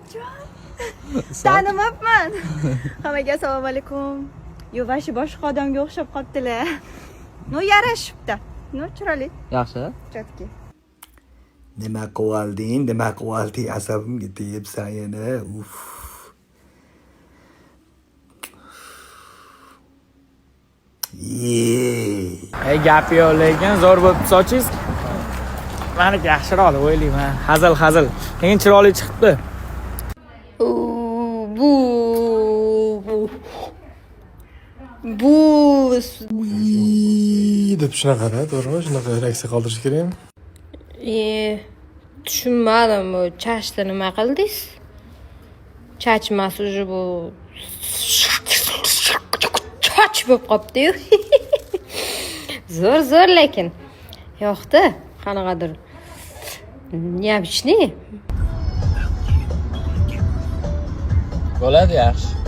Murodjon. Tanimabman. Hammaga assalomu alaykum. Yuvashi boshqa odamga o'xshab qoptilar. No yarashibdi. No chiroyli. Yaxshi. Chatki. Nima qilding? Asabimga tegibsan yana. Uf. Ey gap yo'q lekin zo'r bo'lib sochingiz. Meniki yaxshiroq deb o'ylayman. Hazil. Lekin chiroyli chiqibdi. Bu deb shunaqada, to'g'rimi? Shunaqa reaksiya qoldirish kerakmi? Tushunmadim, bu chashni nima qildingiz? Chachmas уже bu choch bo'lib qopti-yu. Zo'r lekin. Yo'qdi, qanaqadir. Neobычный. Bo'ladi yaxshi.